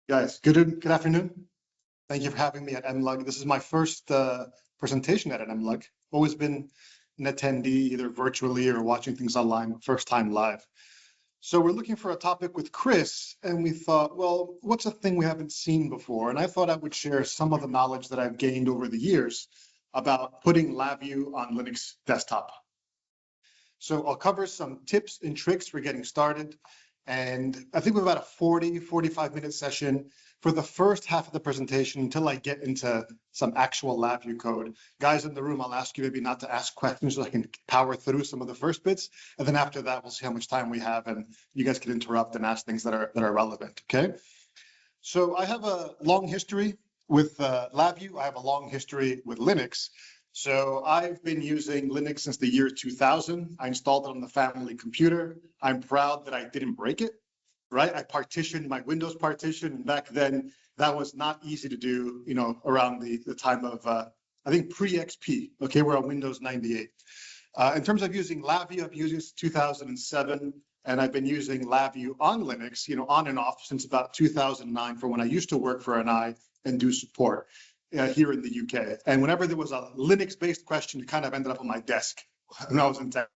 Guys, good afternoon. Thank you for having me at MLUG. This is my first presentation at an MLUG. Always been an attendee, either virtually or watching things online, first time live. So we're looking for a topic with Chris, and we thought, well, what's a thing we haven't seen before? And I thought I would share some of the knowledge that I've gained over the years about putting LabVIEW on Linux desktop. So I'll cover some tips and tricks for getting started. And I think we're about a 45-minute session for the first half of the presentation until I get into some actual LabVIEW code. Guys in the room, I'll ask you maybe not to ask questions so I can power through some of the first bits. And then after that, we'll see how much time we have and you guys can interrupt and ask things that are relevant, okay? So I have a long history with LabVIEW. I have a long history with Linux. So I've been using Linux since the year 2000. I installed it on the family computer. I'm proud that I didn't break it, right? I partitioned my Windows partition. And back then, that was not easy to do, you know, around the time of, I think pre-XP, okay? We're on Windows 98. In terms of using LabVIEW, I've used it since 2007. And I've been using LabVIEW on Linux, you know, on and off since about 2009 for when I used to work for NI and do support. Here in the UK. And whenever there was a Linux-based question, it kind of ended up on my desk when I was in tech.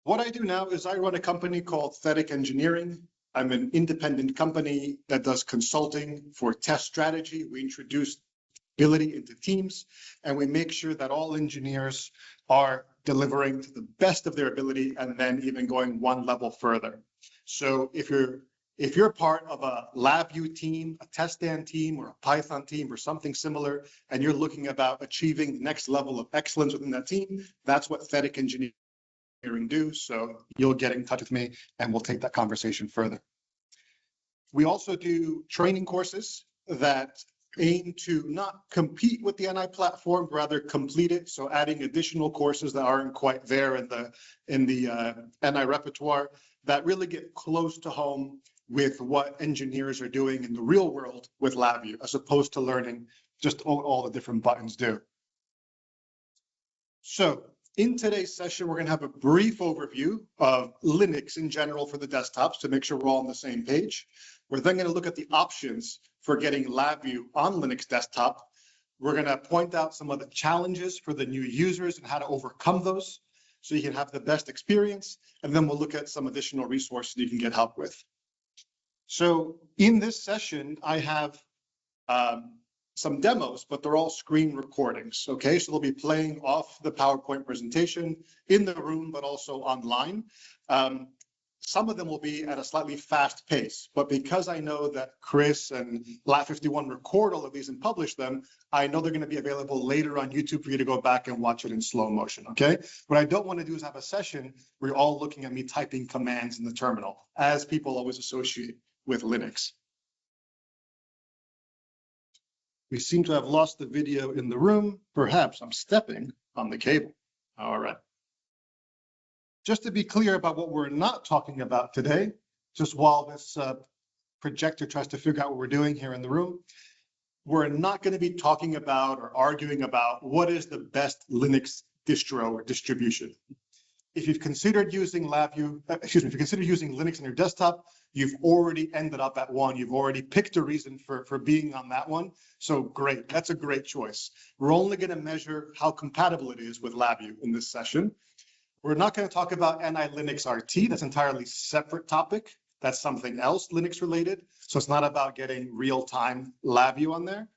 What I do now is I run a company called Thetic Engineering. I'm an independent company that does consulting for test strategy. We introduce ability into teams, and we make sure that all engineers are delivering to the best of their ability and then even going one level further. So if you're part of a LabVIEW team, a test stand team, or a Python team, or something similar, and you're looking about achieving the next level of excellence within that team, that's what Thetic Engineering do. So you'll get in touch with me, and we'll take that conversation further. We also do training courses that aim to not compete with the NI platform, rather complete it. So adding additional courses that aren't quite there in the NI repertoire that really get close to home with what engineers are doing in the real world with LabVIEW, as opposed to learning just all the different buttons do. So in today's session, we're going to have a brief overview of Linux in general for the desktops to make sure we're all on the same page. We're then going to look at the options for getting LabVIEW on Linux desktop. We're going to point out some of the challenges for the new users and how to overcome those so you can have the best experience. And then we'll look at some additional resources you can get help with. So in this session, I have some demos, but they're all screen recordings, okay? So they'll be playing off the PowerPoint presentation in the room, but also online. Some of them will be at a slightly fast pace, but because I know that Chris and Lat51 record all of these and publish them, I know they're going to be available later on YouTube for you to go back and watch it in slow motion, okay? What I don't want to do is have a session where you're all looking at me typing commands in the terminal, as people always associate with Linux. We seem to have lost the video in the room. Perhaps I'm stepping on the cable. All right. Just to be clear about what we're not talking about today, just while this projector tries to figure out what we're doing here in the room, we're not going to be talking about or arguing about what is the best Linux distro or distribution. If you've considered using LabVIEW, if you consider using Linux on your desktop, you've already ended up at one. You've already picked a reason for being on that one. So great, that's a great choice. We're only going to measure how compatible it is with LabVIEW in this session. We're not going to talk about NI Linux RT. That's an entirely separate topic. That's something else Linux related. So it's not about getting real-time LabVIEW on there.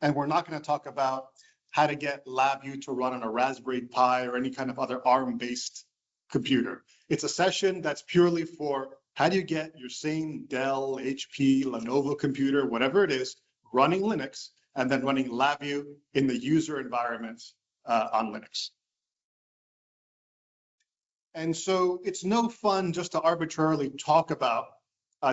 And we're not going to talk about how to get LabVIEW to run on a Raspberry Pi or any kind of other ARM-based computer. It's a session that's purely for how do you get your same Dell, HP, Lenovo computer, whatever it is, running Linux, and then running LabVIEW in the user environment on Linux. And so it's no fun just to arbitrarily talk about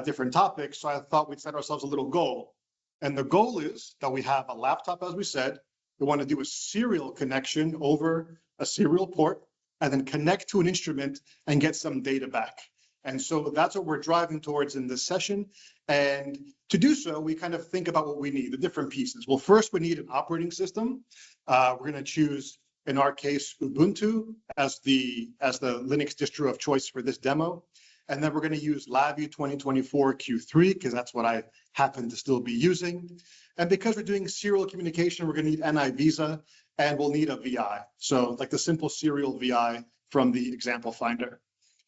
different topics. So I thought we'd set ourselves a little goal. And the goal is that we have a laptop, as we said. We want to do a serial connection over a serial port and then connect to an instrument and get some data back. And so that's what we're driving towards in this session. And to do so, we kind of think about what we need, the different pieces. Well, first we need an operating system. We're going to choose, in our case, Ubuntu as the Linux distro of choice for this demo. And then we're going to use LabVIEW 2024 Q3 because that's what I happen to still be using. And because we're doing serial communication, we're going to need NI Visa and we'll need a VI. So like the simple serial VI from the example finder.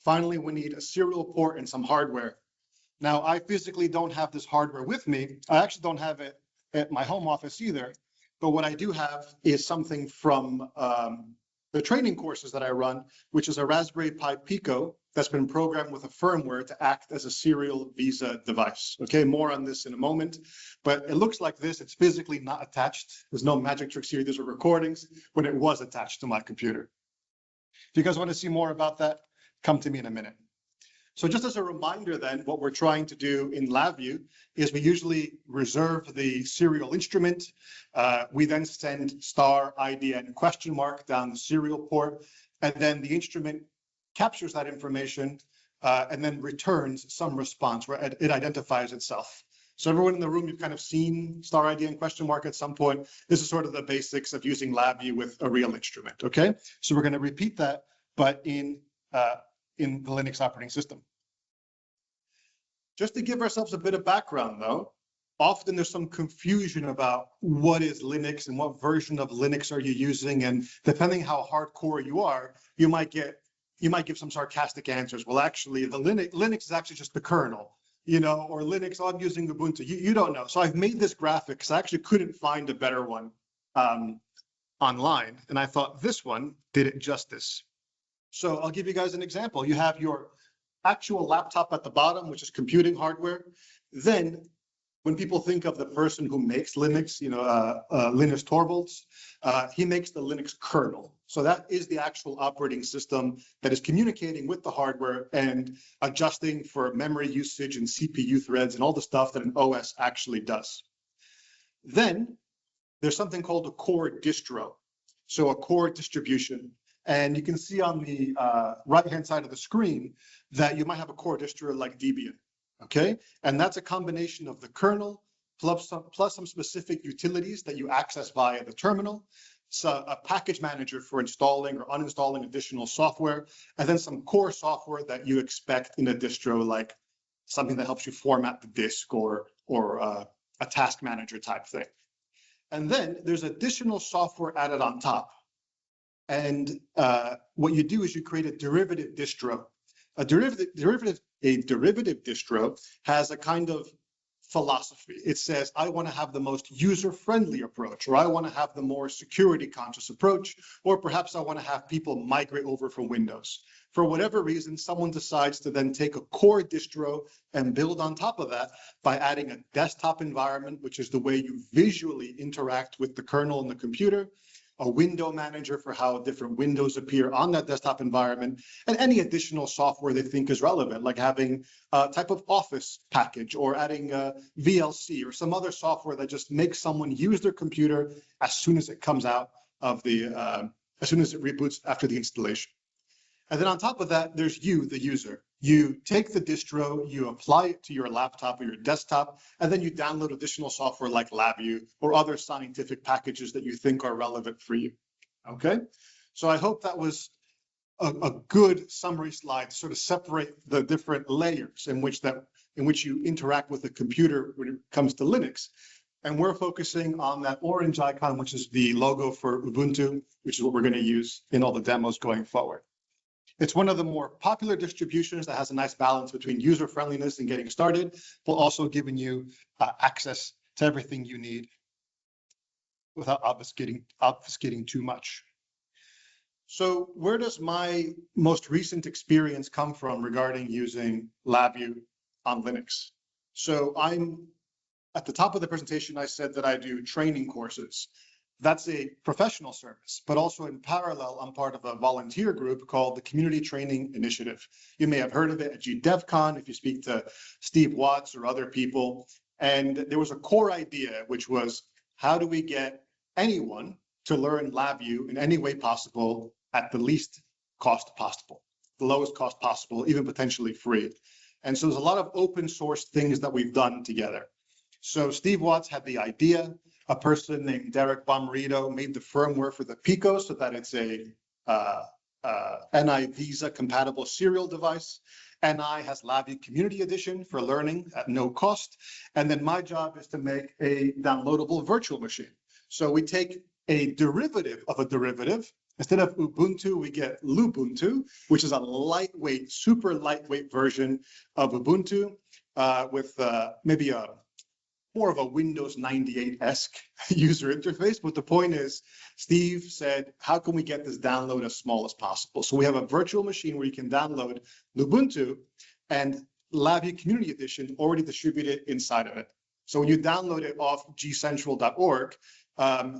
Finally, we need a serial port and some hardware. Now, I physically don't have this hardware with me. I actually don't have it at my home office either. But what I do have is something from the training courses that I run, which is a Raspberry Pi Pico that's been programmed with a firmware to act as a serial Visa device. Okay, more on this in a moment, but it looks like this. It's physically not attached. There's no magic tricks here. These are recordings when it was attached to my computer. If you guys want to see more about that, come to me in a minute. So just as a reminder then, what we're trying to do in LabVIEW is we usually reserve the serial instrument. We then send star IDN question mark down the serial port, and then the instrument captures that information and then returns some response where it identifies itself. So everyone in the room, you've kind of seen star IDN question mark at some point. This is sort of the basics of using LabVIEW with a real instrument, okay? So we're gonna repeat that, but in the Linux operating system. Just to give ourselves a bit of background though, often there's some confusion about what is Linux and what version of Linux are you using, and depending how hardcore you are, you might give some sarcastic answers. Well, actually, the Linux is actually just the kernel, you know, or Linux, oh, I'm using Ubuntu. You don't know. So I've made this graphic because I actually couldn't find a better one online, and I thought this one did it justice. So I'll give you guys an example. You have your actual laptop at the bottom, which is computing hardware. Then when people think of the person who makes Linux, you know, Linus Torvalds, he makes the Linux kernel. So that is the actual operating system that is communicating with the hardware and adjusting for memory usage and CPU threads and all the stuff that an OS actually does. Then there's something called a core distro. So a core distribution. And you can see on the right-hand side of the screen that you might have a core distro like Debian, okay? And that's a combination of the kernel plus some specific utilities that you access via the terminal, so a package manager for installing or uninstalling additional software, and then some core software that you expect in a distro, like something that helps you format the disk or a task manager type thing. And then there's additional software added on top. And what you do is you create a derivative distro. A derivative distro has a kind of philosophy. It says, I want to have the most user-friendly approach, or I want to have the more security-conscious approach, or perhaps I want to have people migrate over from Windows. For whatever reason, someone decides to then take a core distro and build on top of that by adding a desktop environment, which is the way you visually interact with the kernel and the computer, a window manager for how different windows appear on that desktop environment, and any additional software they think is relevant, like having a type of Office package or adding a VLC or some other software that just makes someone use their computer as soon as it comes out of the, as soon as it reboots after the installation. And then on top of that, there's you, the user. You take the distro, you apply it to your laptop or your desktop, and then you download additional software like LabVIEW or other scientific packages that you think are relevant for you. Okay, so I hope that was a good summary slide to sort of separate the different layers in which you interact with the computer when it comes to Linux. And we're focusing on that orange icon, which is the logo for Ubuntu, which is what we're going to use in all the demos going forward. It's one of the more popular distributions that has a nice balance between user friendliness and getting started, while also giving you access to everything you need without obfuscating too much. So where does my most recent experience come from regarding using LabVIEW on Linux? So I'm at the top of the presentation, I said that I do training courses. That's a professional service, but also in parallel, I'm part of a volunteer group called the Community Training Initiative. You may have heard of it at GDevCon if you speak to Steve Watts or other people. And there was a core idea, which was, how do we get anyone to learn LabVIEW in any way possible at the least cost possible, the lowest cost possible, even potentially free. And so there's a lot of open source things that we've done together. So Steve Watts had the idea. A person named Derek Bomarito made the firmware for the Pico so that it's a NI Visa compatible serial device. NI has LabVIEW Community Edition for learning at no cost. And then my job is to make a downloadable virtual machine. So we take a derivative of a derivative. Instead of Ubuntu, we get Lubuntu, which is a lightweight, super lightweight version of Ubuntu with maybe a more of a Windows 98-esque user interface. But the point is, Steve said, how can we get this download as small as possible? So we have a virtual machine where you can download Lubuntu and LabVIEW Community Edition already distributed inside of it. So when you download it off gcentral.org,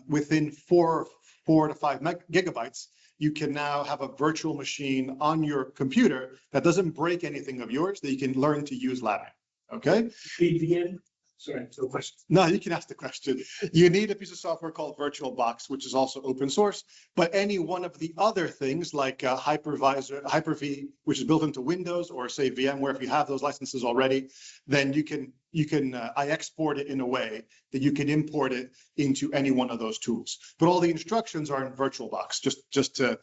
within 4 to 5 gigabytes, you can now have a virtual machine on your computer that doesn't break anything of yours, that you can learn to use LabVIEW, okay? Begin. Sorry, no question. No, you can ask the question. You need a piece of software called VirtualBox, which is also open source, but any one of the other things like Hyper-V, which is built into Windows, or say VMware, if you have those licenses already, then I export it in a way that you can import it into any one of those tools. But all the instructions are in VirtualBox, just to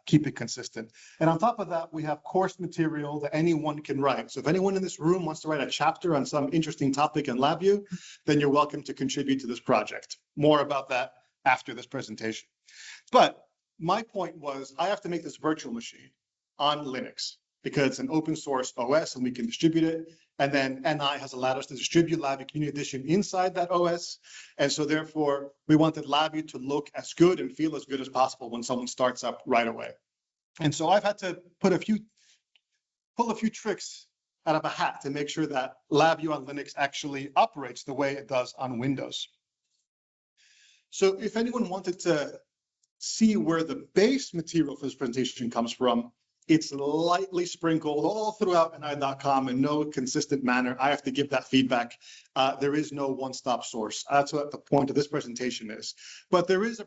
keep it consistent. And on top of that, we have course material that anyone can write. So if anyone in this room wants to write a chapter on some interesting topic in LabVIEW, then you're welcome to contribute to this project. More about that after this presentation. But my point was, I have to make this virtual machine on Linux because it's an open source OS and we can distribute it. And then NI has allowed us to distribute LabVIEW Community Edition inside that OS. And so therefore, we wanted LabVIEW to look as good and feel as good as possible when someone starts up right away. And so I've had to pull a few tricks out of a hat to make sure that LabVIEW on Linux actually operates the way it does on Windows. So if anyone wanted to see where the base material for this presentation comes from, it's lightly sprinkled all throughout ni.com in no consistent manner. I have to give that feedback. There is no one-stop source. That's what the point of this presentation is. But there is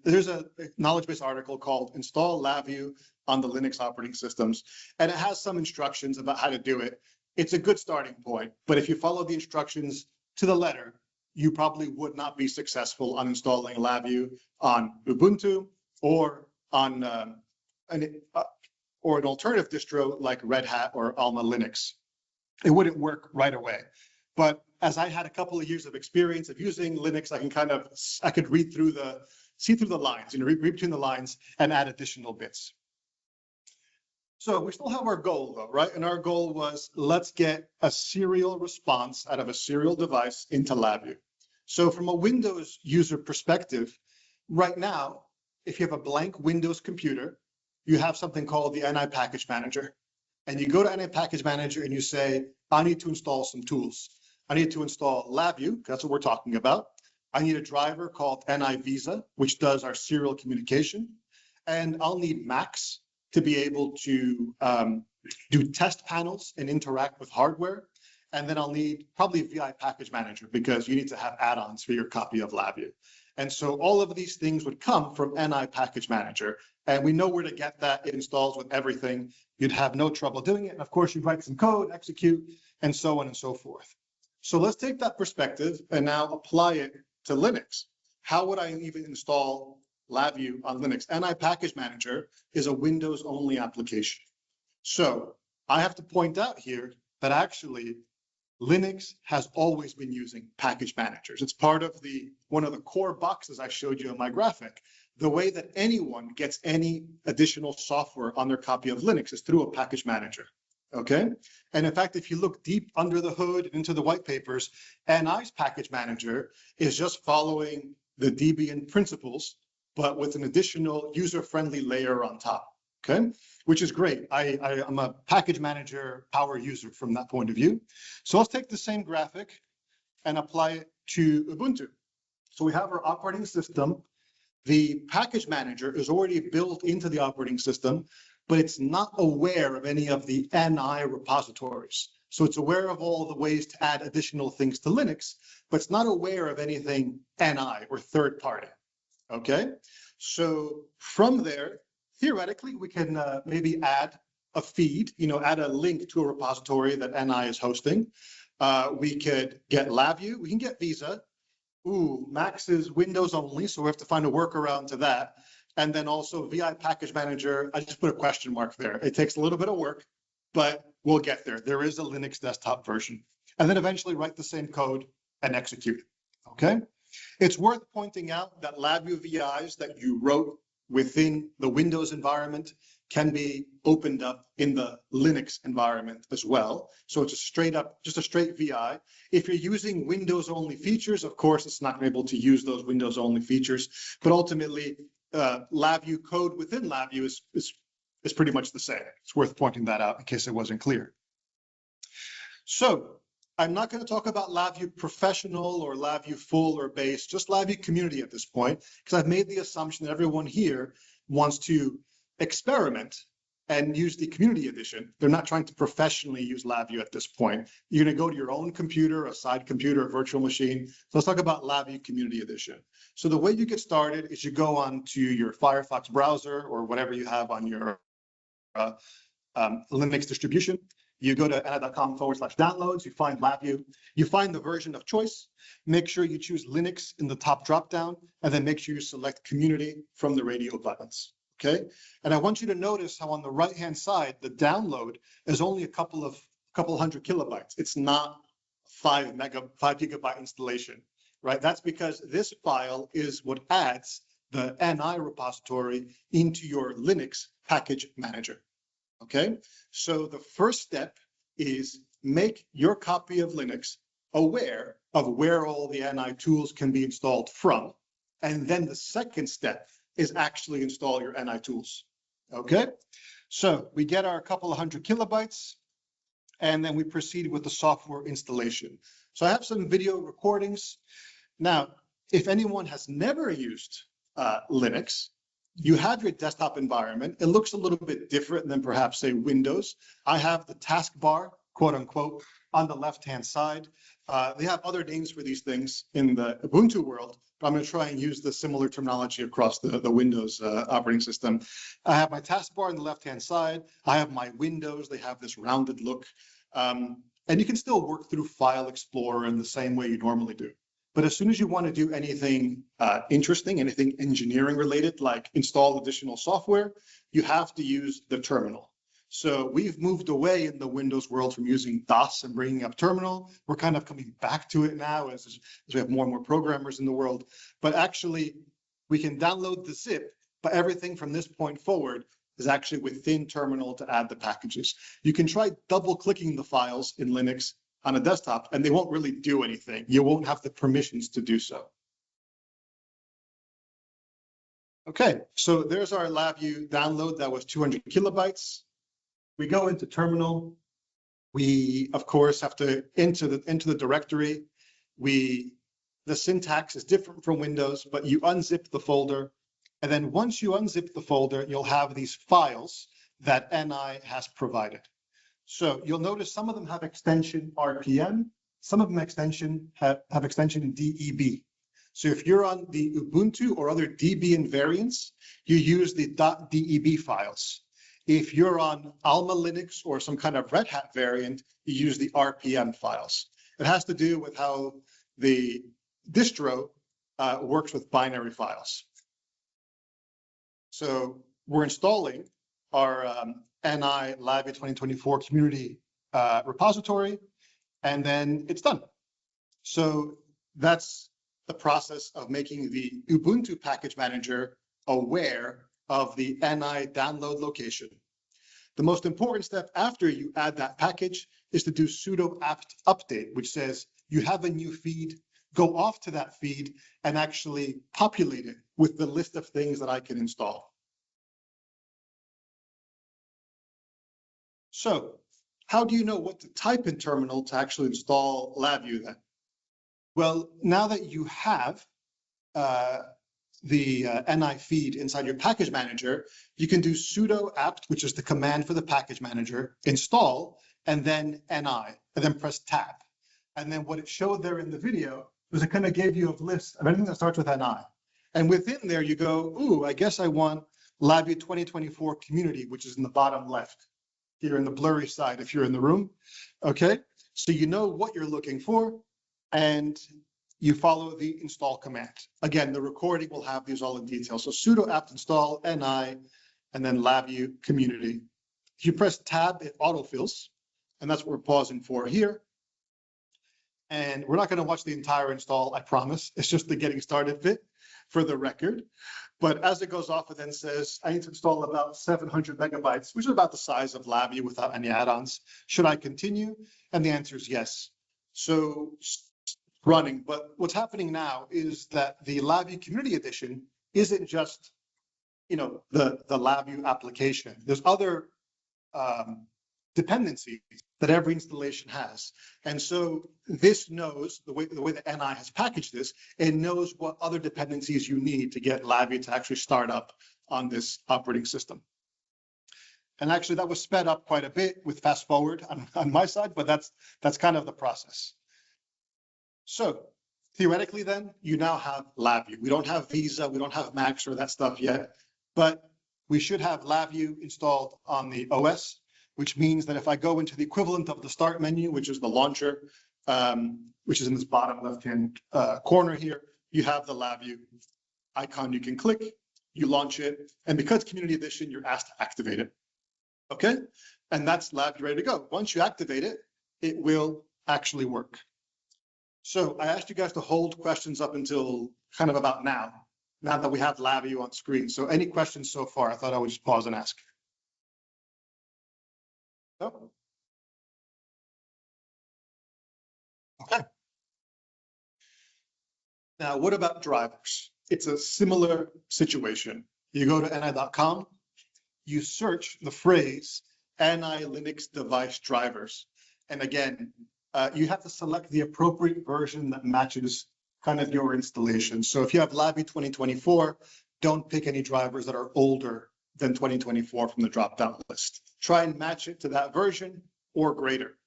there's a knowledge base article called Install LabVIEW on the Linux operating systems, and it has some instructions about how to do it. It's a good starting point, but if you follow the instructions to the letter, you probably would not be successful on installing LabVIEW on Ubuntu or on or an alternative distro like Red Hat or Alma Linux. It wouldn't work right away. But as I had a couple of years of experience of using Linux, I could see through the lines, read between the lines and add additional bits. So we still have our goal though, right? And our goal was, let's get a serial response out of a serial device into LabVIEW. So from a Windows user perspective, right now, if you have a blank Windows computer, you have something called the NI Package Manager. And you go to NI Package Manager and you say, I need to install some tools. I need to install LabVIEW, that's what we're talking about. I need a driver called NI Visa, which does our serial communication. And I'll need Macs to be able to do test panels and interact with hardware. And then I'll need probably VI Package Manager because you need to have add-ons for your copy of LabVIEW. And so all of these things would come from NI Package Manager. And we know where to get that. It installs with everything. You'd have no trouble doing it. And of course, you'd write some code, execute, and so on and so forth. So let's take that perspective and now apply it to Linux. How would I even install LabVIEW on Linux? NI Package Manager is a Windows-only application. So I have to point out here that actually Linux has always been using package managers. It's part of one of the core boxes I showed you in my graphic. The way that anyone gets any additional software on their copy of Linux is through a package manager, okay? And in fact, if you look deep under the hood into the white papers, NI's package manager is just following the Debian principles, but with an additional user-friendly layer on top, okay? Which is great. I'm a package manager power user from that point of view. So let's take the same graphic and apply it to Ubuntu. So we have our operating system. The package manager is already built into the operating system, but it's not aware of any of the NI repositories. So it's aware of all the ways to add additional things to Linux, but it's not aware of anything NI or third party, okay? So from there, theoretically, we can maybe add a feed, add a link to a repository that NI is hosting. We could get LabVIEW, we can get Visa. Ooh, Max is Windows only, so we have to find a workaround to that. And then also VI Package Manager, I just put a question mark there. It takes a little bit of work, but we'll get there. There is a Linux desktop version. And then eventually write the same code and execute it, okay? It's worth pointing out that LabVIEW VIs that you wrote within the Windows environment can be opened up in the Linux environment as well. So it's just a straight VI. If you're using Windows only features, of course, it's not able to use those Windows only features, but ultimately LabVIEW code within LabVIEW is pretty much the same. It's worth pointing that out in case it wasn't clear. So I'm not going to talk about LabVIEW Professional or LabVIEW Full or Base, just LabVIEW Community at this point, because I've made the assumption that everyone here wants to experiment and use the Community Edition. They're not trying to professionally use LabVIEW at this point. You're going to go to your own computer, a side computer, a virtual machine. So let's talk about LabVIEW Community Edition. So the way you get started is you go on to your Firefox browser or whatever you have on your Linux distribution. You go to ni.com/downloads, you find LabVIEW, you find the version of choice, make sure you choose Linux in the top dropdown, and then make sure you select Community from the radio buttons, okay? And I want you to notice how on the right-hand side, the download is only a couple hundred kilobytes. It's not 5 gigabyte installation, right? That's because this file is what adds the NI repository into your Linux package manager. Okay, so the first step is make your copy of Linux aware of where all the NI tools can be installed from. And then the second step is actually install your NI tools. Okay, so we get our couple of hundred kilobytes and then we proceed with the software installation. So I have some video recordings. Now, if anyone has never used Linux, you have your desktop environment. It looks a little bit different than perhaps, say, Windows. I have the taskbar, quote unquote, on the left-hand side. They have other names for these things in the Ubuntu world, but I'm going to try and use the similar terminology across the Windows operating system. I have my taskbar on the left-hand side. I have my windows. They have this rounded look. And you can still work through File Explorer in the same way you normally do. But as soon as you want to do anything interesting, anything engineering related, like install additional software, you have to use the terminal. So we've moved away in the Windows world from using DOS and bringing up terminal. We're kind of coming back to it now as we have more and more programmers in the world. But actually, we can download the zip, but everything from this point forward is actually within terminal to add the packages. You can try double clicking the files in Linux on a desktop, and they won't really do anything. You won't have the permissions to do so. Okay, so there's our LabVIEW download. That was 200 kilobytes. We go into terminal. We, of course, have to enter the directory. The syntax is different from Windows, but you unzip the folder. And then once you unzip the folder, you'll have these files that NI has provided. So you'll notice some of them have extension RPM, some of them have extension DEB. So if you're on the Ubuntu or other Debian variants, you use the .deb files. If you're on Alma Linux or some kind of Red Hat variant, you use the RPM files. It has to do with how the distro works with binary files. So we're installing our NI LabVIEW 2024 community repository, and then it's done. So that's the process of making the Ubuntu package manager aware of the NI download location. The most important step after you add that package is to do sudo apt update, which says you have a new feed, go off to that feed and actually populate it with the list of things that I can install. So how do you know what to type in terminal to actually install LabVIEW then? Well, now that you have the NI feed inside your package manager, you can do sudo apt, which is the command for the package manager, install, and then NI, and then press tab. And then what it showed there in the video was it kind of gave you a list of anything that starts with NI. And within there you go, ooh, I guess I want LabVIEW 2024 community, which is in the bottom left, here in the blurry side if you're in the room. Okay, so you know what you're looking for, and you follow the install command. Again, the recording will have these all in detail. So sudo apt install NI, and then LabVIEW community. If you press tab, it autofills, and that's what we're pausing for here. And we're not going to watch the entire install, I promise. It's just the getting started bit for the record. But as it goes off, it then says, I need to install about 700 megabytes, which is about the size of LabVIEW without any add-ons. Should I continue? And the answer is yes. So running. But what's happening now is that the LabVIEW Community Edition isn't just, the LabVIEW application. There's other dependencies that every installation has. And so this knows, the way that NI has packaged this, it knows what other dependencies you need to get LabVIEW to actually start up on this operating system. And actually that was sped up quite a bit with fast forward on my side, but that's kind of the process. So theoretically then, you now have LabVIEW. We don't have Visa, we don't have Max or that stuff yet, but we should have LabVIEW installed on the OS, which means that if I go into the equivalent of the start menu, which is the launcher, which is in this bottom left-hand corner here, you have the LabVIEW icon you can click, you launch it, and because Community Edition, you're asked to activate it. Okay, and that's LabVIEW ready to go. Once you activate it, it will actually work. So I asked you guys to hold questions up until kind of about now that we have LabVIEW on screen. So any questions so far? I thought I would just pause and ask. No? Okay. Now, what about drivers? It's a similar situation. You go to ni.com, you search the phrase NI Linux device drivers. And again, you have to select the appropriate version that matches kind of your installation. So if you have LabVIEW 2024, don't pick any drivers that are older than 2024 from the drop-down list. Try and match it to that version or greater.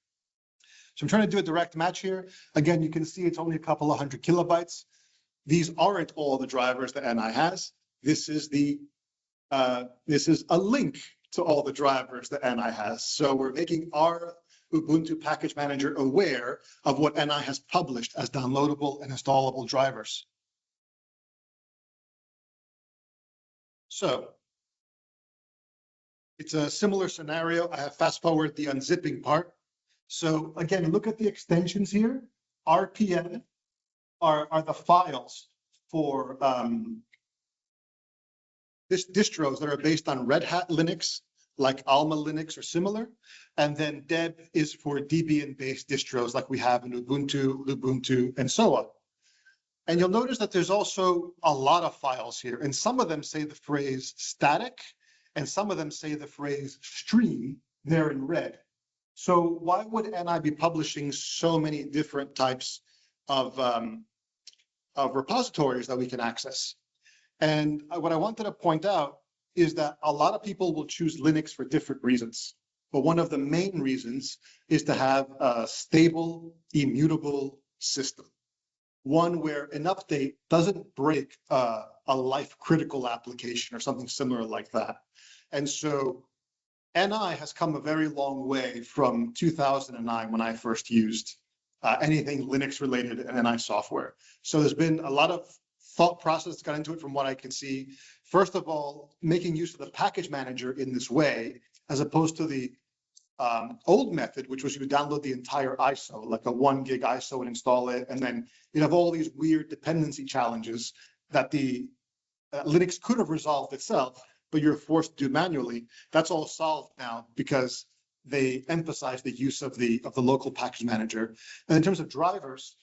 So I'm trying to do a direct match here. Again, you can see it's only a couple of 100 kilobytes. These aren't all the drivers that NI has. This is a link to all the drivers that NI has. So we're making our Ubuntu package manager aware of what NI has published as downloadable and installable drivers. So it's a similar scenario. I have fast forward the unzipping part. So again, look at the extensions here. RPM are the files for distros that are based on Red Hat Linux, like Alma Linux or similar. And then Deb is for Debian-based distros like we have in Ubuntu, Lubuntu, and so on. And you'll notice that there's also a lot of files here, and some of them say the phrase static, and some of them say the phrase stream there in red. So why would NI be publishing so many different types of repositories that we can access? And what I wanted to point out is that a lot of people will choose Linux for different reasons. But one of the main reasons is to have a stable, immutable system. One where an update doesn't break a life-critical application or something similar like that. And so NI has come a very long way from 2009 when I first used anything Linux related and NI software. So there's been a lot of thought process got into it from what I can see. First of all, making use of the package manager in this way, as opposed to the old method, which was you would download the entire ISO, like a 1 gig ISO and install it. And then you'd have all these weird dependency challenges that the Linux could have resolved itself, but you're forced to do manually. That's all solved now because they emphasize the use of the local package manager. And in terms of drivers,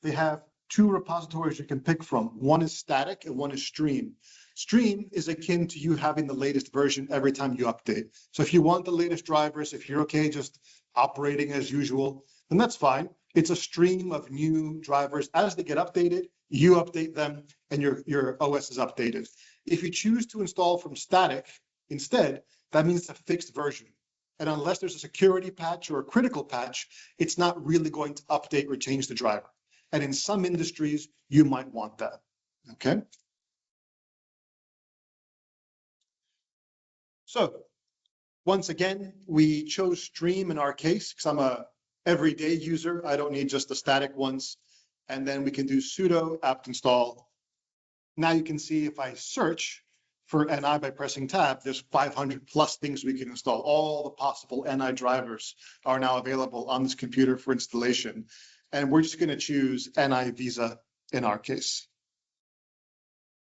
they have two repositories you can pick from. One is static and one is stream. Stream is akin to you having the latest version every time you update. So if you want the latest drivers, if you're okay just operating as usual, then that's fine. It's a stream of new drivers. As they get updated, you update them and your OS is updated. If you choose to install from static instead, that means it's a fixed version. And unless there's a security patch or a critical patch, it's not really going to update or change the driver. And in some industries, you might want that, okay? So once again, we chose stream in our case because I'm a everyday user. I don't need just the static ones. And then we can do sudo apt install. Now you can see if I search, for NI by pressing tab, there's 500 plus things we can install. All the possible NI drivers are now available on this computer for installation. And we're just going to choose NI Visa in our case.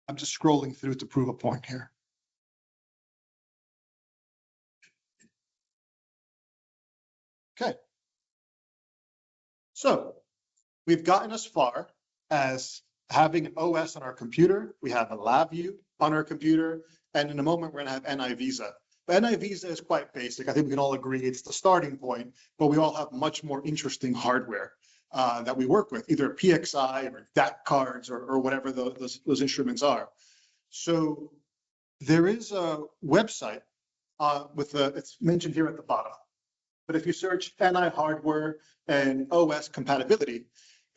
I'm just scrolling through to prove a point here. Okay. So we've gotten as far as having an OS on our computer. We have a LabVIEW on our computer, and in a moment we're going to have NI Visa. But NI Visa is quite basic. I think we can all agree it's the starting point, but we all have much more interesting hardware that we work with, either PXI or DAC cards or whatever those instruments are. So there is a website it's mentioned here at the bottom. But if you search NI hardware and OS compatibility,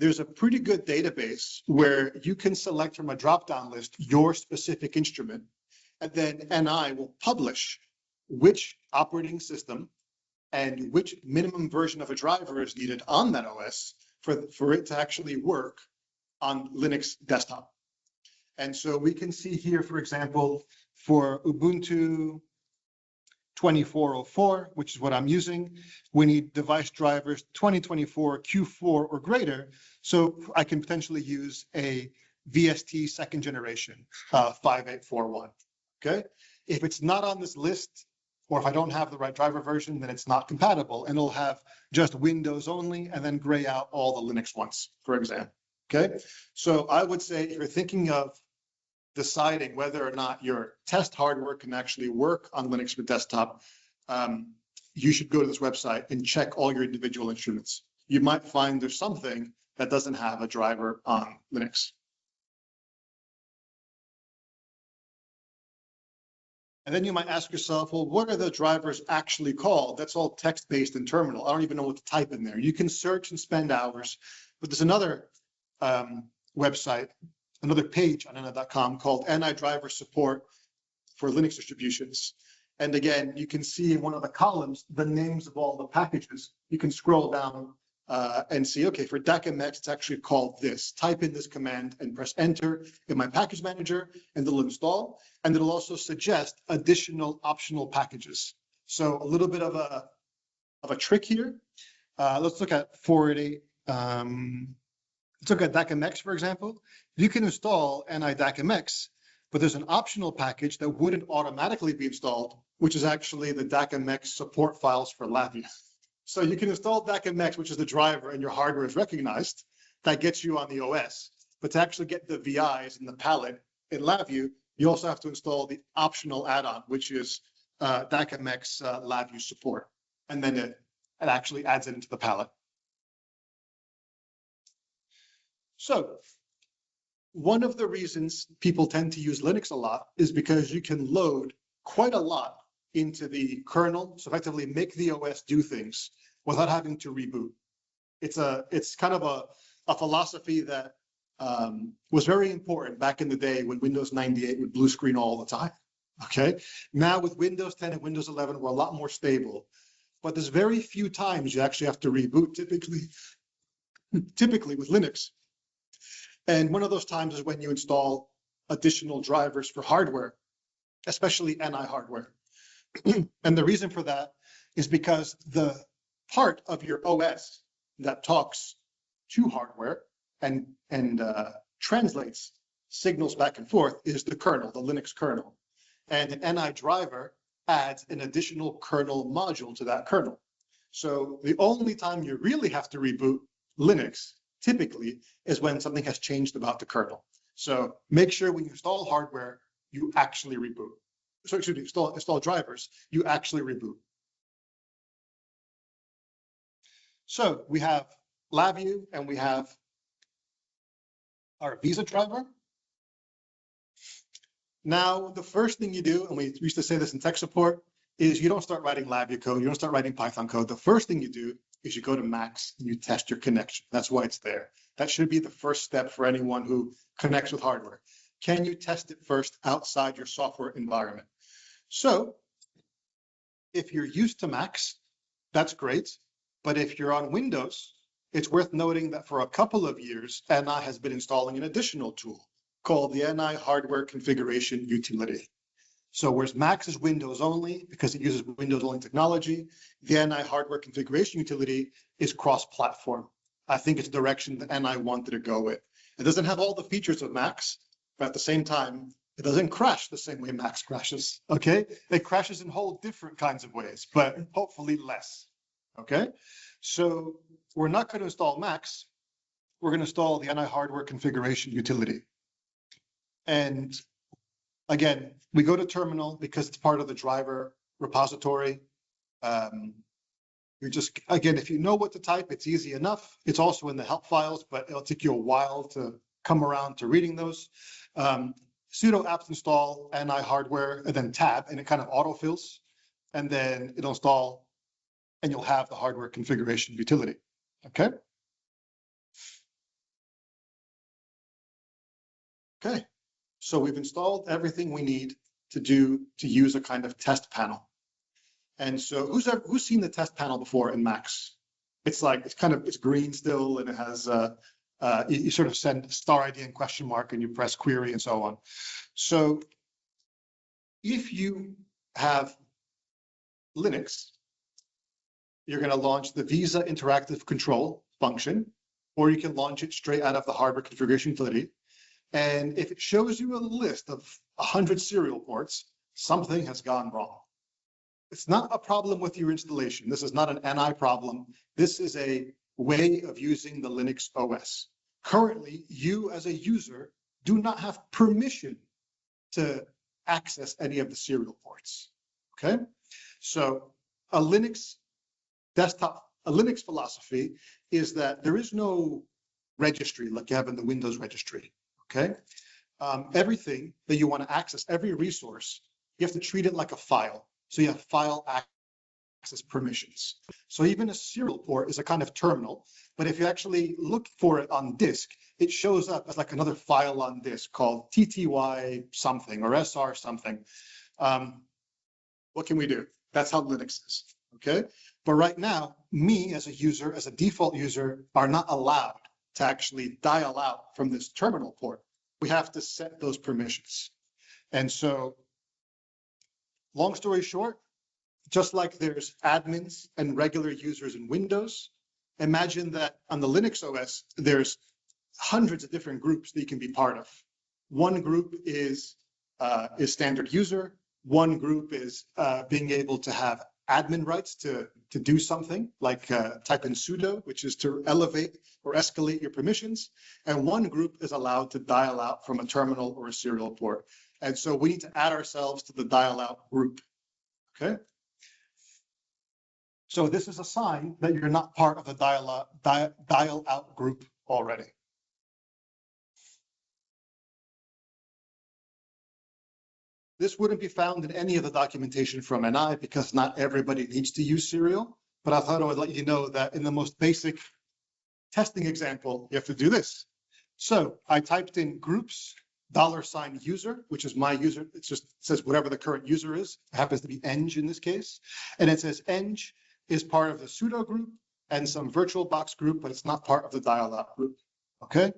there's a pretty good database where you can select from a drop-down list your specific instrument, and then NI will publish which operating system and which minimum version of a driver is needed on that OS for it to actually work on Linux desktop. And so we can see here, for example, for Ubuntu 2404, which is what I'm using, we need device drivers 2024 Q4 or greater. So I can potentially use a VST second generation 5841. Okay. If it's not on this list, or if I don't have the right driver version, then it's not compatible, and it'll have just Windows only and then gray out all the Linux ones, for example. Okay. So I would say if you're thinking of deciding whether or not your test hardware can actually work on Linux for desktop, you should go to this website and check all your individual instruments. You might find there's something that doesn't have a driver on Linux. And then you might ask yourself, well, what are the drivers actually called? That's all text-based in terminal. I don't even know what to type in there. You can search and spend hours, but there's another website, another page on NI.com called NI driver support for Linux distributions. And again, you can see in one of the columns the names of all the packages. You can scroll down and see, okay, for DAC-MX, it's actually called this. Type in this command and press enter in my package manager, and it'll install. And it'll also suggest additional optional packages. So a little bit of a trick here. Let's look at 488. Let's look at DAC-MX, for example. You can install NI DAC-MX, but there's an optional package that wouldn't automatically be installed, which is actually the DAC-MX support files for LabVIEW. So you can install DAC-MX, which is the driver, and your hardware is recognized. That gets you on the OS. But to actually get the VIs in the palette in LabVIEW, you also have to install the optional add-on, which is DAC-MX LabVIEW support. And then it actually adds it into the palette. So one of the reasons people tend to use Linux a lot is because you can load quite a lot into the kernel, so effectively make the OS do things without having to reboot. It's kind of a philosophy that was very important back in the day when Windows 98 would blue screen all the time. Okay, now with Windows 10 and Windows 11, we're a lot more stable, but there's very few times you actually have to reboot. Typically with Linux. And one of those times is when you install additional drivers for hardware, especially NI hardware. And the reason for that is because the part of your OS that talks to hardware and translates signals back and forth is the kernel, the Linux kernel. And an NI driver adds an additional kernel module to that kernel. So the only time you really have to reboot Linux typically is when something has changed about the kernel. So make sure when you install hardware, you actually reboot. So excuse me, install drivers, you actually reboot. So we have LabVIEW and we have our Visa driver. Now, the first thing you do, and we used to say this in tech support, is you don't start writing LabVIEW code, you don't start writing Python code. The first thing you do is you go to Max and you test your connection. That's why it's there. That should be the first step for anyone who connects with hardware. Can you test it first outside your software environment? So if you're used to Macs, that's great. But if you're on Windows, it's worth noting that for a couple of years, NI has been installing an additional tool called the NI Hardware Configuration Utility. So whereas Max is Windows only because it uses Windows only technology, the NI hardware configuration utility is cross-platform. I think it's the direction that NI wanted to go with. It doesn't have all the features of Max, but at the same time, it doesn't crash the same way Max crashes, okay? It crashes in whole different kinds of ways, but hopefully less, okay? So we're not going to install Max. We're going to install the NI hardware configuration utility. And again, we go to terminal because it's part of the driver repository. You just, again, if you know what to type, it's easy enough. It's also in the help files, but it'll take you a while to come around to reading those. Sudo apt install NI hardware and then tab, and it kind of autofills. And then it'll install, and you'll have the hardware configuration utility, okay? Okay, so we've installed everything we need to use a kind of test panel. And so who's seen the test panel before in Max? It's like, it's green still, and it has, you sort of send star ID and question mark, and you press query and so on. So if you have Linux, you're going to launch the Visa Interactive Control function, or you can launch it straight out of the hardware configuration utility. And if it shows you a list of 100 serial ports, something has gone wrong. It's not a problem with your installation. This is not an NI problem. This is a way of using the Linux OS. Currently, you as a user do not have permission to access any of the serial ports, okay? So a Linux philosophy is that there is no registry like you have in the Windows registry, okay? Everything that you want to access, every resource, you have to treat it like a file. So you have file access permissions. So even a serial port is a kind of terminal, but if you actually look for it on disk, it shows up as like another file on disk called TTY something or SR something. What can we do? That's how Linux is, okay? But right now, me as a user, as a default user, are not allowed to actually dial out from this terminal port. We have to set those permissions. And so, long story short, just like there's admins and regular users in Windows, imagine that on the Linux OS, there's hundreds of different groups that you can be part of. One group is standard user. One group is being able to have admin rights to do something, like type in sudo, which is to elevate or escalate your permissions. And one group is allowed to dial out from a terminal or a serial port. And so we need to add ourselves to the dial out group, okay? So this is a sign that you're not part of the dial out group already. This wouldn't be found in any of the documentation from NI because not everybody needs to use serial, but I thought I would let you know that in the most basic testing example, you have to do this. So I typed in groups $user, which is my user. It just says whatever the current user is. It happens to be eng in this case. And it says eng is part of the sudo group and some VirtualBox group, but it's not part of the dial-out group, okay?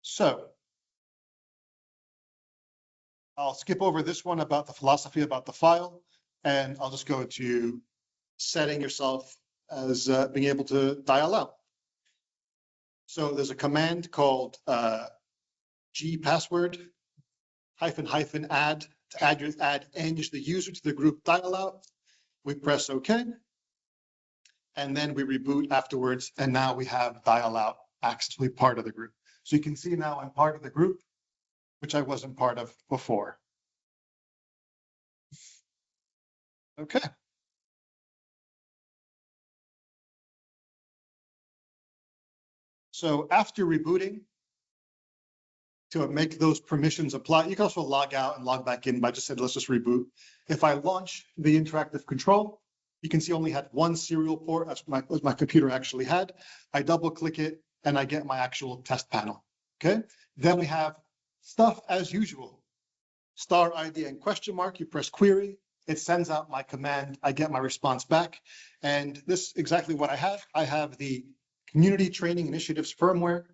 So I'll skip over this one about the philosophy about the file, and I'll just go to setting yourself as being able to dial out. So there's a command called gpassword --add to add eng the user to the group dial out. We press OK, and then we reboot afterwards, and now we have dial out access. We're part of the group. So you can see now I'm part of the group, which I wasn't part of before. Okay. So after rebooting, to make those permissions apply, you can also log out and log back in, but I just said, let's just reboot. If I launch the interactive control, you can see I only had one serial port, that's what my computer actually had. I double click it and I get my actual test panel, okay? Then we have stuff as usual. Star ID and question mark, you press query, it sends out my command, I get my response back. And this is exactly what I have. I have the Community Training Initiatives firmware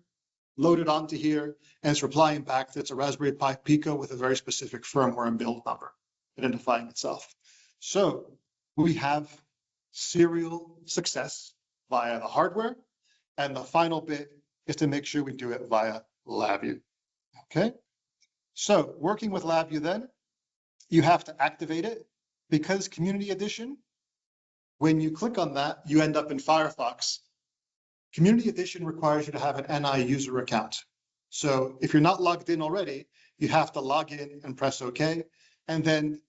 loaded onto here, and it's replying back that it's a Raspberry Pi Pico with a very specific firmware and build number. identifying itself. So we have serial success via the hardware, and the final bit is to make sure we do it via LabVIEW. Okay, so working with LabVIEW, then you have to activate it. Because Community Edition, when you click on that, you end up in Firefox. Community Edition requires you to have an NI user account. So if you're not logged in already, you have to log in and press OK. And then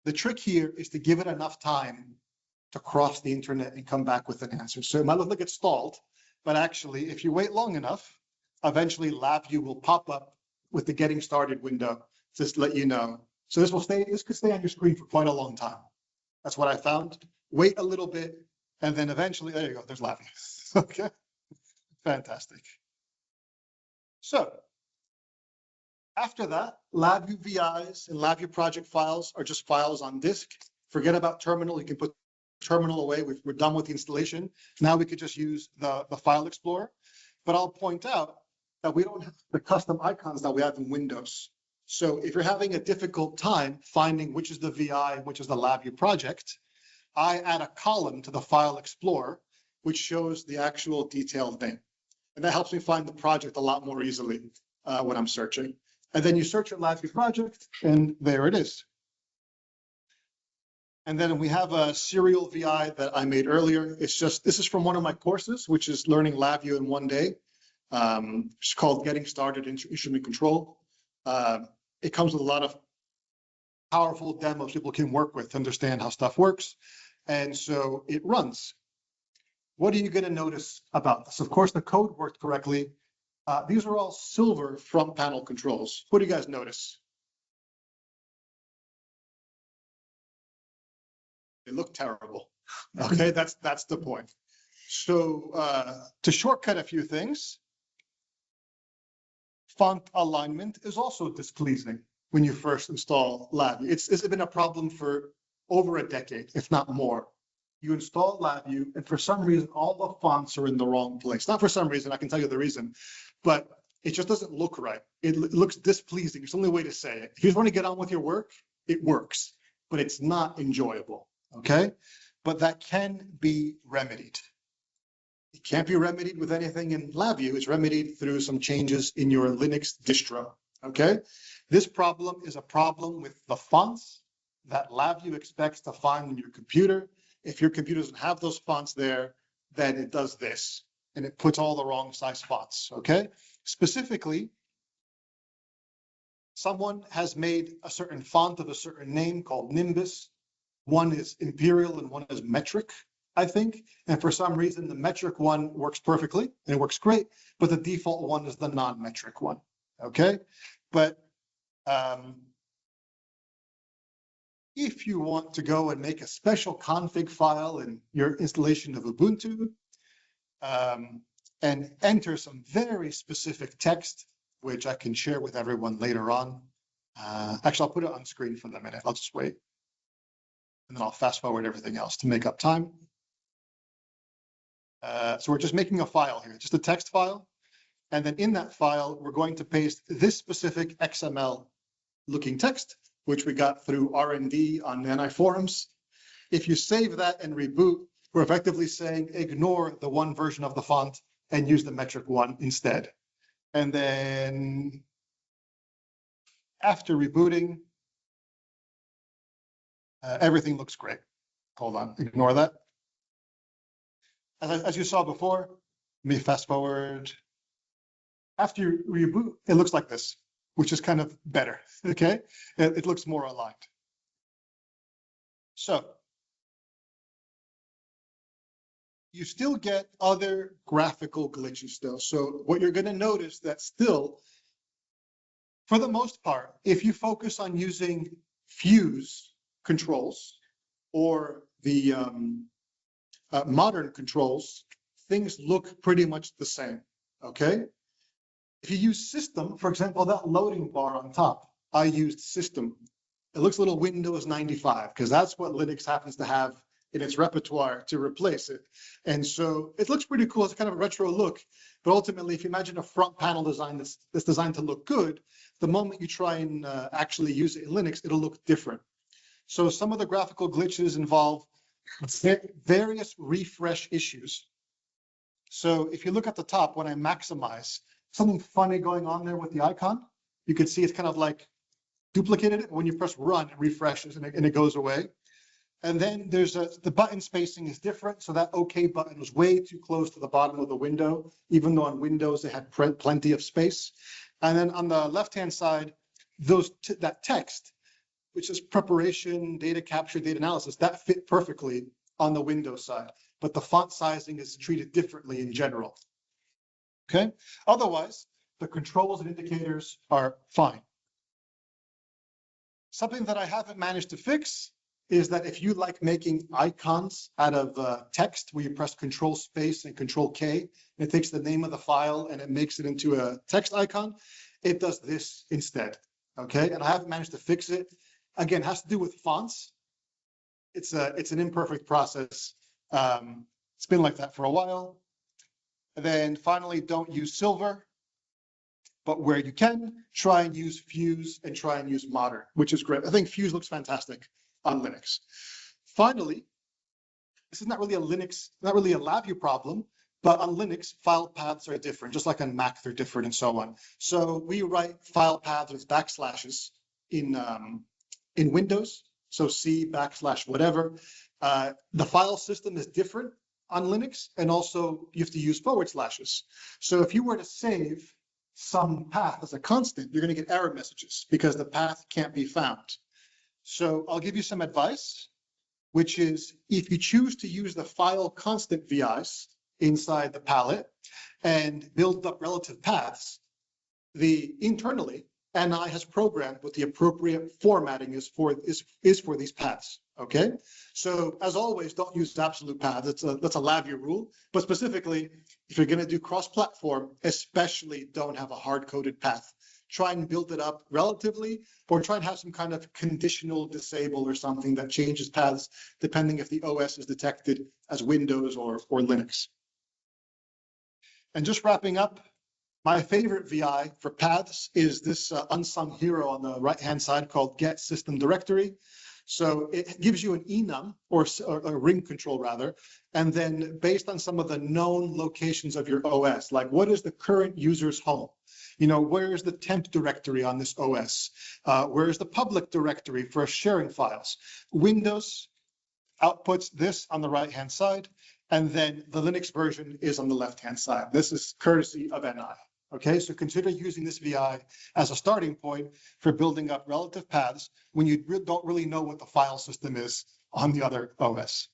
the trick here is to give it enough time to cross the internet and come back with an answer. So it might look like it's stalled, but actually, if you wait long enough, eventually LabVIEW will pop up with the getting started window just to let you know. So this could stay on your screen for quite a long time. That's what I found. Wait a little bit, and then eventually, there you go, there's LabVIEW. Okay, fantastic. So after that, LabVIEW VIs and LabVIEW project files are just files on disk. Forget about terminal. You can put terminal away. We're done with the installation. Now we could just use the file explorer. But I'll point out that we don't have the custom icons that we have in Windows. So if you're having a difficult time finding which is the VI and which is the LabVIEW project, I add a column to the file explorer, which shows the actual detailed name. And that helps me find the project a lot more easily when I'm searching. And then you search at LabVIEW project, and there it is. And then we have a serial VI that I made earlier. This is from one of my courses, which is learning LabVIEW in one day. It's called Getting Started in Instrument Control. It comes with a lot of powerful demos people can work with to understand how stuff works. And so it runs. What are you going to notice about this? Of course, the code worked correctly. These are all silver front panel controls. What do you guys notice? They look terrible. Okay, that's the point. So to shortcut a few things, font alignment is also displeasing when you first install LabVIEW. It's been a problem for over a decade, if not more. You install LabVIEW, and for some reason, all the fonts are in the wrong place. Not for some reason, I can tell you the reason, but it just doesn't look right. It looks displeasing. It's the only way to say it. If you just want to get on with your work, it works, but it's not enjoyable, okay? But that can be remedied. It can't be remedied with anything in LabVIEW. It's remedied through some changes in your Linux distro, okay? This problem is a problem with the fonts that LabVIEW expects to find in your computer. If your computer doesn't have those fonts there, then it does this, and it puts all the wrong size fonts, okay? Specifically, someone has made a certain font of a certain name called Nimbus. One is Imperial and one is Metric, I think. And for some reason, the metric one works perfectly and it works great, but the default one is the non-metric one, okay? But if you want to go and make a special config file in your installation of Ubuntu and enter some very specific text, which I can share with everyone later on. Actually, I'll put it on screen for the minute. I'll just wait. And then I'll fast forward everything else to make up time. So we're just making a file here, just a text file. And then in that file, we're going to paste this specific XML looking text, which we got through R&D on NI forums. If you save that and reboot, we're effectively saying ignore the one version of the font and use the metric one instead. And then after rebooting, everything looks great. Hold on, ignore that. As you saw before, let me fast forward. After you reboot, it looks like this, which is kind of better, okay? It looks more aligned. So you still get other graphical glitches still. So what you're gonna notice that still, for the most part, if you focus on using fuse controls or the modern controls, things look pretty much the same, okay? If you use system, for example, that loading bar on top, I used system. It looks a little Windows 95 because that's what Linux happens to have in its repertoire to replace it. And so it looks pretty cool. It's kind of a retro look, but ultimately, if you imagine a front panel design that's designed to look good, the moment you try and actually use it in Linux, it'll look different. So some of the graphical glitches involve various refresh issues. So if you look at the top, when I maximize, something funny going on there with the icon. You can see it's kind of like duplicated it. When you press run, it refreshes and it goes away. And then there's the button spacing is different. So that OK button was way too close to the bottom of the window, even though on Windows they had plenty of space. And then on the left-hand side, that text, which is preparation, data capture, data analysis, that fit perfectly on the Windows side. But the font sizing is treated differently in general. Okay. Otherwise, the controls and indicators are fine. Something that I haven't managed to fix is that if you like making icons out of text, where you press Control Space and Control K, and it takes the name of the file and it makes it into a text icon, it does this instead. Okay. And I haven't managed to fix it. Again, it has to do with fonts. It's an imperfect process. It's been like that for a while. And then finally, don't use silver, but where you can, try and use Fuse and try and use Modern, which is great. I think Fuse looks fantastic on Linux. Finally, this is not really a LabVIEW problem, but on Linux, file paths are different, just like on Mac, they're different and so on. So we write file paths with backslashes in Windows, so C / whatever. The file system is different on Linux, and also you have to use /. So if you were to save some path as a constant, you're going to get error messages because the path can't be found. So I'll give you some advice, which is if you choose to use the file constant VIs inside the palette and build up relative paths, internally, NI has programmed what the appropriate formatting is for these paths. Okay, so as always, don't use absolute paths. That's a LabVIEW rule. But specifically, if you're going to do cross-platform, especially don't have a hard-coded path. Try and build it up relatively, or try and have some kind of conditional disable or something that changes paths depending if the OS is detected as Windows or Linux. And just wrapping up, my favorite VI for paths is this unsung hero on the right-hand side called Get System Directory. So it gives you an enum or a ring control rather, and then based on some of the known locations of your OS, like what is the current user's home? You know, where is the temp directory on this OS? Where is the public directory for sharing files? Windows outputs this on the right-hand side, and then the Linux version is on the left-hand side. This is courtesy of NI. Okay, so consider using this VI as a starting point for building up relative paths when you don't really know what the file system is on the other OS.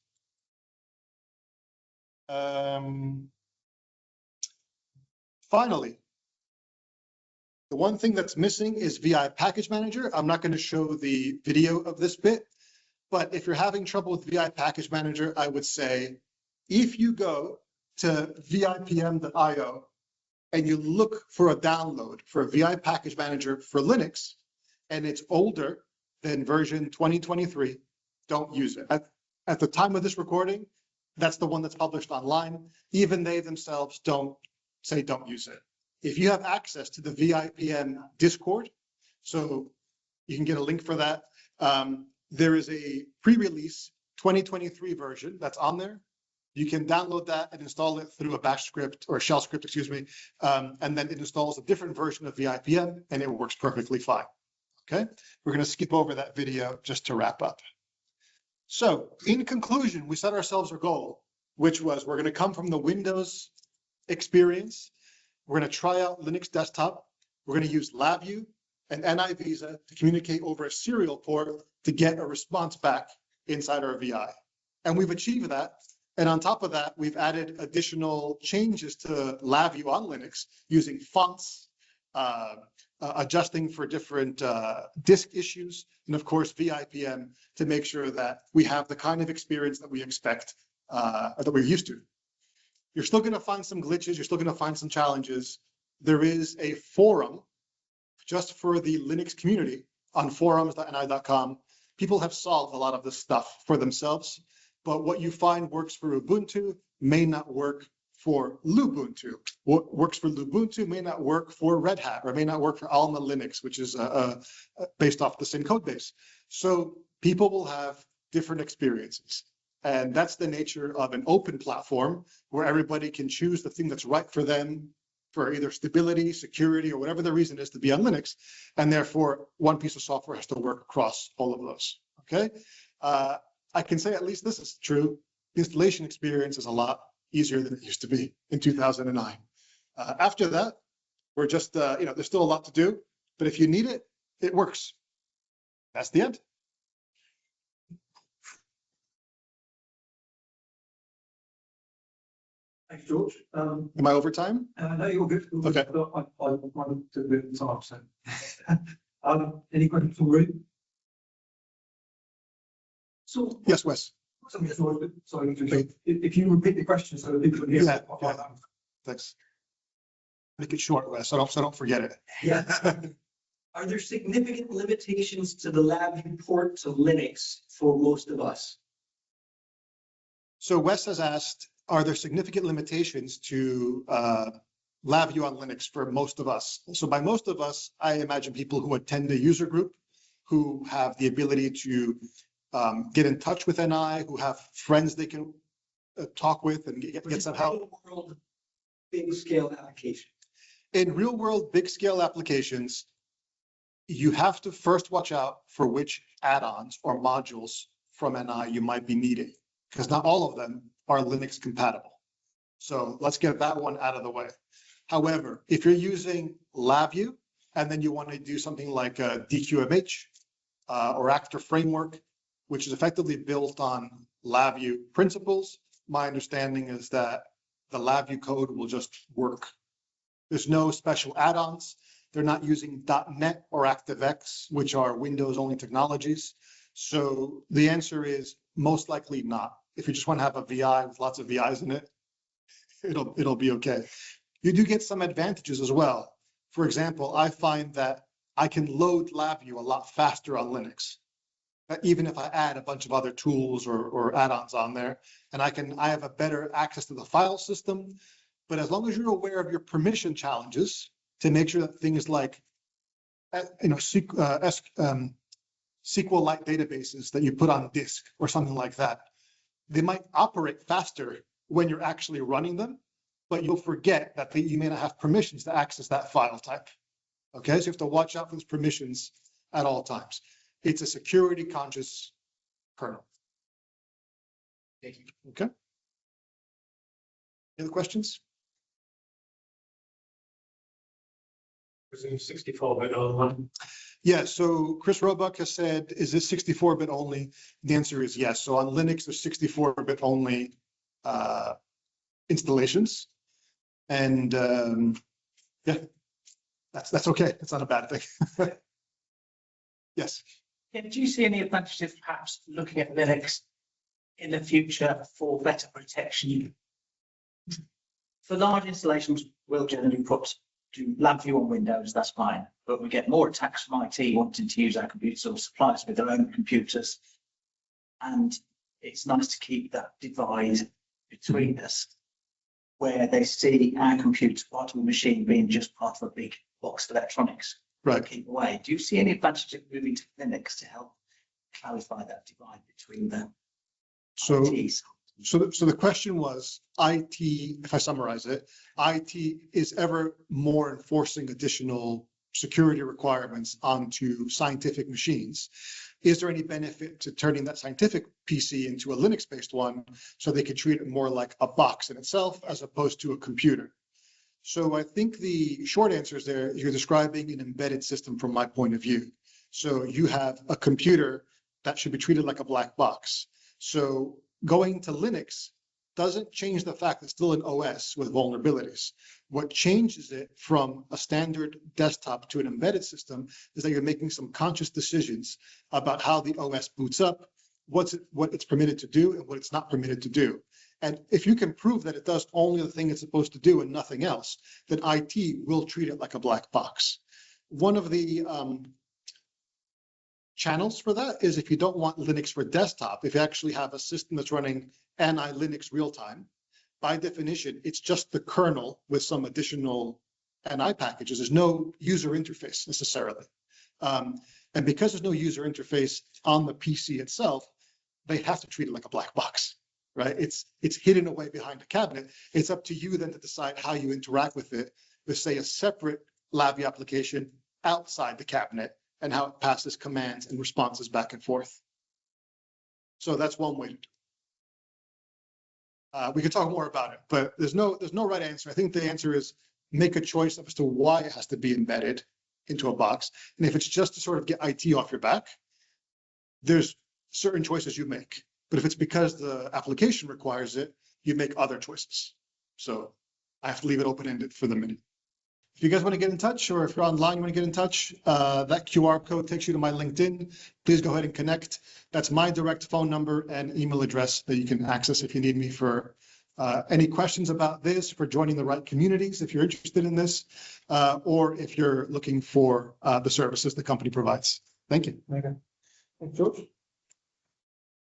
Finally, the one thing that's missing is VI Package Manager. I'm not going to show the video of this bit, but if you're having trouble with VI Package Manager, I would say if you go to vipm.io and you look for a download for a VI Package Manager for Linux, and it's older than version 2023, don't use it. At the time of this recording, that's the one that's published online. Even they themselves don't use it. If you have access to the VIPM Discord, so you can get a link for that, there is a pre-release 2023 version that's on there. You can download that and install it through a bash script or shell script, excuse me, and then it installs a different version of VIPM and it works perfectly fine. Okay, we're going to skip over that video just to wrap up. So in conclusion, we set ourselves a goal, which was we're going to come from the Windows experience. We're going to try out Linux desktop. We're going to use LabVIEW and NI Visa to communicate over a serial port to get a response back inside our VI. And we've achieved that. And on top of that, we've added additional changes to LabVIEW on Linux using fonts, adjusting for different disk issues, and of course, VIPM to make sure that we have the kind of experience that we expect, that we're used to. You're still going to find some glitches. You're still going to find some challenges. There is a forum just for the Linux community on forums.ni.com. People have solved a lot of this stuff for themselves. But what you find works for Ubuntu may not work for Lubuntu. What works for Lubuntu may not work for Red Hat, or may not work for Alma Linux, which is based off the same code base. So people will have different experiences. And that's the nature of an open platform where everybody can choose the thing that's right for them for either stability, security, or whatever the reason is to be on Linux. And therefore, one piece of software has to work across all of those, okay? I can say at least this is true. The installation experience is a lot easier than it used to be in 2009. After that, we're just, there's still a lot to do, but if you need it, it works. That's the end. Thanks, George. Am I over time? No, you're good. Okay. I wanted to do a bit of time, so. Any questions from the room? So, Yes, Wes. sorry, if you repeat the question so that people can hear. Yeah, okay. Thanks. Make it short, Wes, so I don't forget it. Yeah. Are there significant limitations to the LabVIEW port to Linux for most of us? So Wes has asked, are there significant limitations to LabVIEW on Linux for most of us? So by most of us, I imagine people who attend a user group, who have the ability to get in touch with NI, who have friends they can talk with and get some help. Real world, big scale application. In real world, big scale applications, you have to first watch out for which add-ons or modules from NI you might be needing, because not all of them are Linux compatible. So let's get that one out of the way. However, if you're using LabVIEW and then you want to do something like a DQMH or Actor Framework, which is effectively built on LabVIEW principles, my understanding is that the LabVIEW code will just work. There's no special add-ons. They're not using .NET or ActiveX, which are Windows-only technologies. So the answer is most likely not. If you just want to have a VI with lots of VIs in it, it'll be okay. You do get some advantages as well. For example, I find that I can load LabVIEW a lot faster on Linux, even if I add a bunch of other tools or add-ons on there, and I have a better access to the file system. But as long as you're aware of your permission challenges to make sure that things like, SQLite databases that you put on disk or something like that, they might operate faster when you're actually running them, but you'll forget that you may not have permissions to access that file type. Okay, so you have to watch out for those permissions at all times. It's a security conscious kernel. Thank you. Okay. Any other questions? 64-bit online. Yeah, so Chris Roebuck has said, is this 64-bit only? The answer is yes. So on Linux, there's 64-bit only installations. And yeah, that's okay. It's not a bad thing. Yes. Yeah, do you see any advantages perhaps looking at Linux in the future for better protection? For large installations, we'll generally do LabVIEW on Windows, that's fine. But we get more attacks from IT wanting to use our computers or suppliers with their own computers. And it's nice to keep that divide between us, where they see our computer part of a machine being just part of a big box of electronics. Right. Keep away. Do you see any advantage of moving to Linux to help clarify that divide between the ITs? So the question was, IT, if I summarize it, IT is ever more enforcing additional security requirements onto scientific machines. Is there any benefit to turning that scientific PC into a Linux-based one so they could treat it more like a box in itself as opposed to a computer? So I think the short answer is there, you're describing an embedded system from my point of view. So you have a computer that should be treated like a black box. So going to Linux doesn't change the fact that it's still an OS with vulnerabilities. What changes it from a standard desktop to an embedded system is that you're making some conscious decisions about how the OS boots up, what it's permitted to do and what it's not permitted to do. And if you can prove that it does only the thing it's supposed to do and nothing else, then IT will treat it like a black box. One of the channels for that is if you don't want Linux for desktop, if you actually have a system that's running NI Linux real time, by definition, it's just the kernel with some additional NI packages. There's no user interface necessarily. And because there's no user interface on the PC itself, they have to treat it like a black box, right? It's hidden away behind a cabinet. It's up to you then to decide how you interact with it, with say a separate LabVIEW application outside the cabinet and how it passes commands and responses back and forth. So that's one way to do it. We could talk more about it, but there's no right answer. I think the answer is make a choice as to why it has to be embedded into a box. And if it's just to sort of get IT off your back, there's certain choices you make. But if it's because the application requires it, you make other choices. So I have to leave it open-ended for the minute. If you guys want to get in touch, or if you're online, you want to get in touch, that QR code takes you to my LinkedIn. Please go ahead and connect. That's my direct phone number and email address that you can access if you need me for any questions about this, for joining the right communities, if you're interested in this, or if you're looking for the services the company provides. Thank you. Okay. Thanks, George.